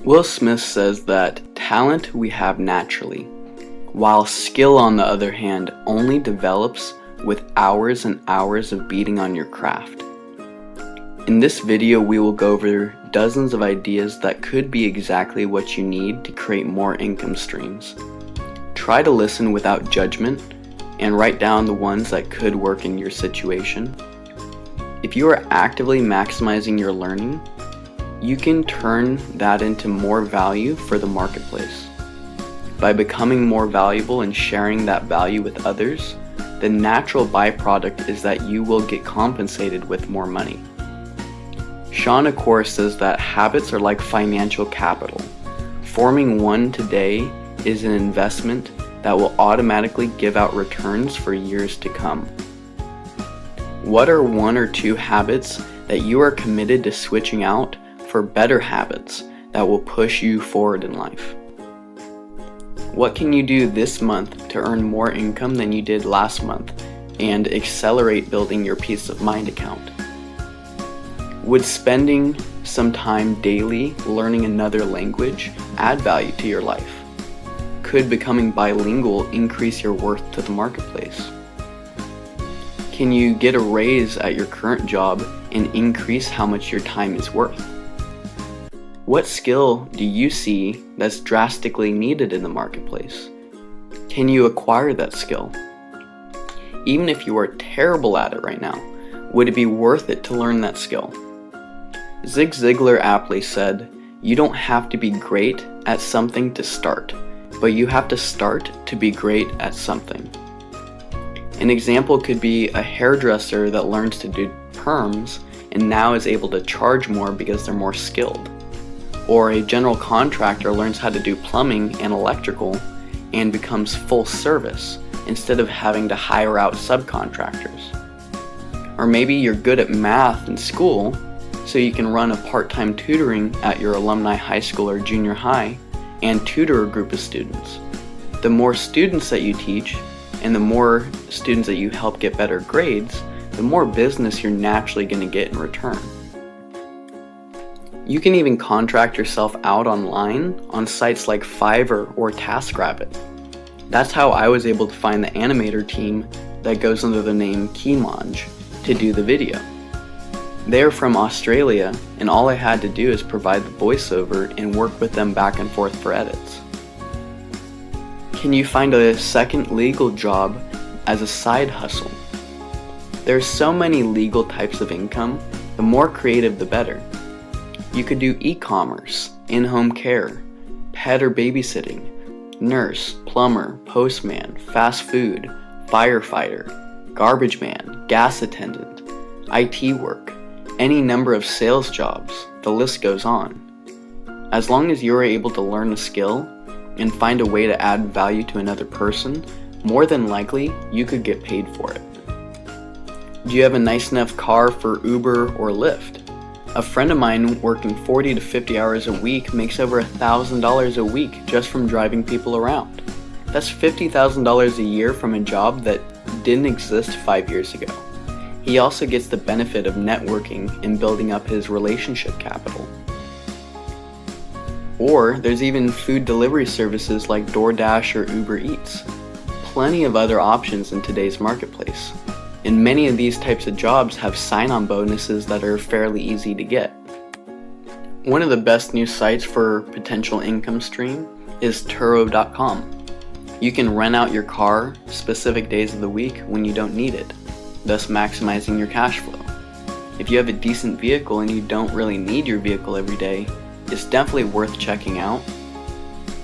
Will Smith says that talent we have naturally, while skill on the other hand only develops with hours and hours of beating on your craft. In this video we will go over dozens of ideas that could be exactly what you need to create more income streams. Try to listen without judgment and write down the ones that could work in your situation. If you are actively maximizing your learning, you can turn that into more value for the marketplace. By becoming more valuable and sharing that value with others, the natural byproduct is that you will get compensated with more money. Sean Akor says that habits are like financial capital. Forming one today is an investment that will automatically give out returns for years to come. What are one or two habits that you are committed to switching out for better habits that will push you forward in life? What can you do this month to earn more income than you did last month and accelerate building your peace of mind account? Would spending some time daily learning another language add value to your life? Could becoming bilingual increase your worth to the marketplace? Can you get a raise at your current job and increase how much your time is worth? What skill do you see that's drastically needed in the marketplace? Can you acquire that skill? Even if you are terrible at it right now, would it be worth it to learn that skill? Zig Ziglar aptly said, "You don't have to be great at something to start, but you have to start to be great at something." An example could be a hairdresser that learns to do perms and now is able to charge more because they're more skilled. Or a general contractor learns how to do plumbing and electrical and becomes full service instead of having to hire out subcontractors. Or maybe you're good at math in school, so you can run a part-time tutoring at your alumni high school or junior high and tutor a group of students. The more students that you teach and the more students that you help get better grades, the more business you're naturally going to get in return. You can even contract yourself out online on sites like Fiverr or TaskRabbit. That's how I was able to find the animator team that goes under the name Keymonge to do the video. They're from Australia, and all I had to do is provide the voiceover and work with them back and forth for edits. Can you find a second legal job as a side hustle? There's so many legal types of income, the more creative the better. You could do e-commerce, in-home care, pet or babysitting, nurse, plumber, postman, fast food, firefighter, garbage man, gas attendant, IT work, any number of sales jobs, the list goes on. As long as you are able to learn a skill and find a way to add value to another person, more than likely you could get paid for it. Do you have a nice enough car for Uber or Lyft? A friend of mine working 40 to 50 hours a week makes over $1,000 a week just from driving people around. That's $50,000 a year from a job that didn't exist 5 years ago. He also gets the benefit of networking and building up his relationship capital. Or there's even food delivery services like DoorDash or Uber Eats. Plenty of other options in today's marketplace. And many of these types of jobs have sign-on bonuses that are fairly easy to get. One of the best new sites for potential income stream is Turo.com. You can rent out your car specific days of the week when you don't need it, thus maximizing your cash flow. If you have a decent vehicle and you don't really need your vehicle every day, it's definitely worth checking out.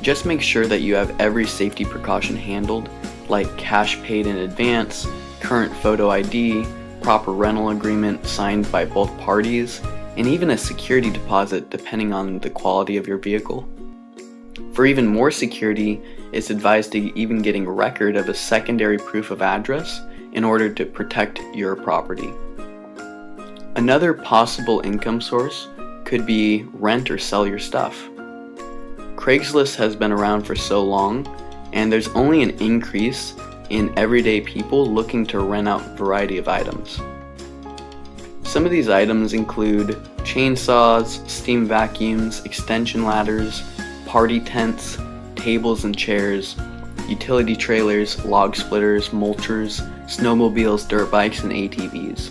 Just make sure that you have every safety precaution handled, like cash paid in advance, current photo ID, proper rental agreement signed by both parties, and even a security deposit depending on the quality of your vehicle. For even more security, it's advised to even getting a record of a secondary proof of address in order to protect your property. Another possible income source could be rent or sell your stuff. Craigslist has been around for so long, and there's only an increase in everyday people looking to rent out a variety of items. Some of these items include chainsaws, steam vacuums, extension ladders, party tents, tables and chairs, utility trailers, log splitters, mulchers, snowmobiles, dirt bikes, and ATVs.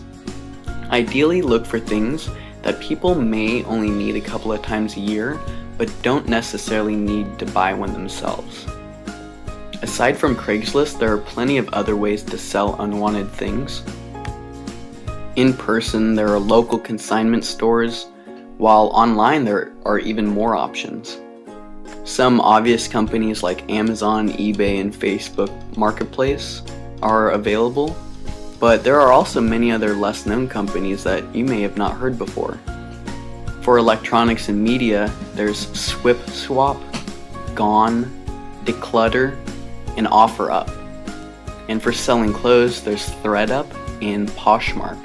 Ideally, look for things that people may only need a couple of times a year, but don't necessarily need to buy one themselves. Aside from Craigslist, there are plenty of other ways to sell unwanted things. In person, there are local consignment stores, while online there are even more options. Some obvious companies like Amazon, eBay, and Facebook Marketplace are available, but there are also many other less known companies that you may have not heard before. For electronics and media, there's SwipSwap, Gone, Declutter, and OfferUp. And for selling clothes, there's ThreadUp and Poshmark.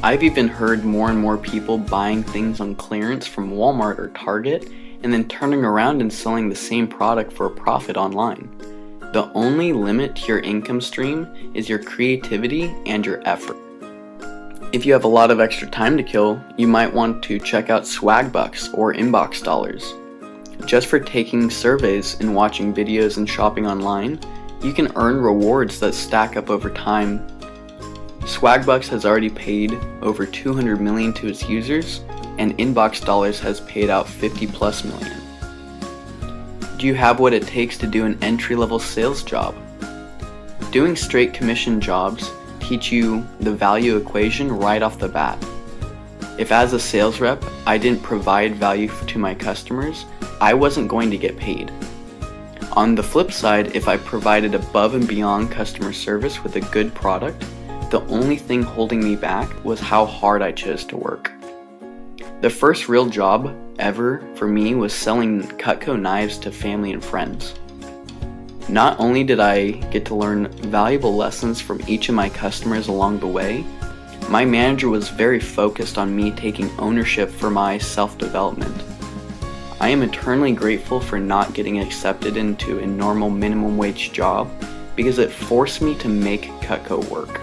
I've even heard more and more people buying things on clearance from Walmart or Target and then turning around and selling the same product for a profit online. The only limit to your income stream is your creativity and your effort. If you have a lot of extra time to kill, you might want to check out Swagbucks or Inbox Dollars. Just for taking surveys and watching videos and shopping online, you can earn rewards that stack up over time. Swagbucks has already paid over $200 million to its users, and Inbox Dollars has paid out $50+ million. Do you have what it takes to do an entry-level sales job? Doing straight commission jobs teach you the value equation right off the bat. If as a sales rep, I didn't provide value to my customers, I wasn't going to get paid. On the flip side, if I provided above and beyond customer service with a good product, the only thing holding me back was how hard I chose to work. The first real job ever for me was selling Cutco knives to family and friends. Not only did I get to learn valuable lessons from each of my customers along the way, my manager was very focused on me taking ownership for my self-development. I am eternally grateful for not getting accepted into a normal minimum wage job because it forced me to make Cutco work.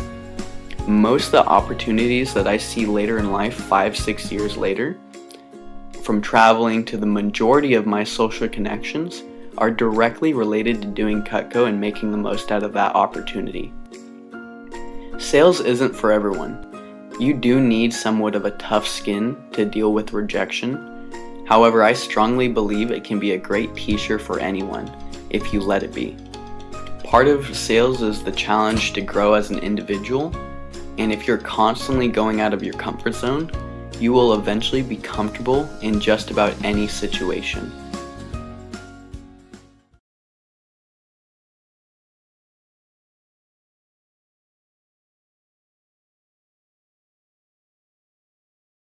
Most of the opportunities that I see later in life, 5-6 years later, from traveling to the majority of my social connections, are directly related to doing Cutco and making the most out of that opportunity. Sales isn't for everyone. You do need somewhat of a tough skin to deal with rejection. However, I strongly believe it can be a great teacher for anyone if you let it be. Part of sales is the challenge to grow as an individual, and if you're constantly going out of your comfort zone, you will eventually be comfortable in just about any situation.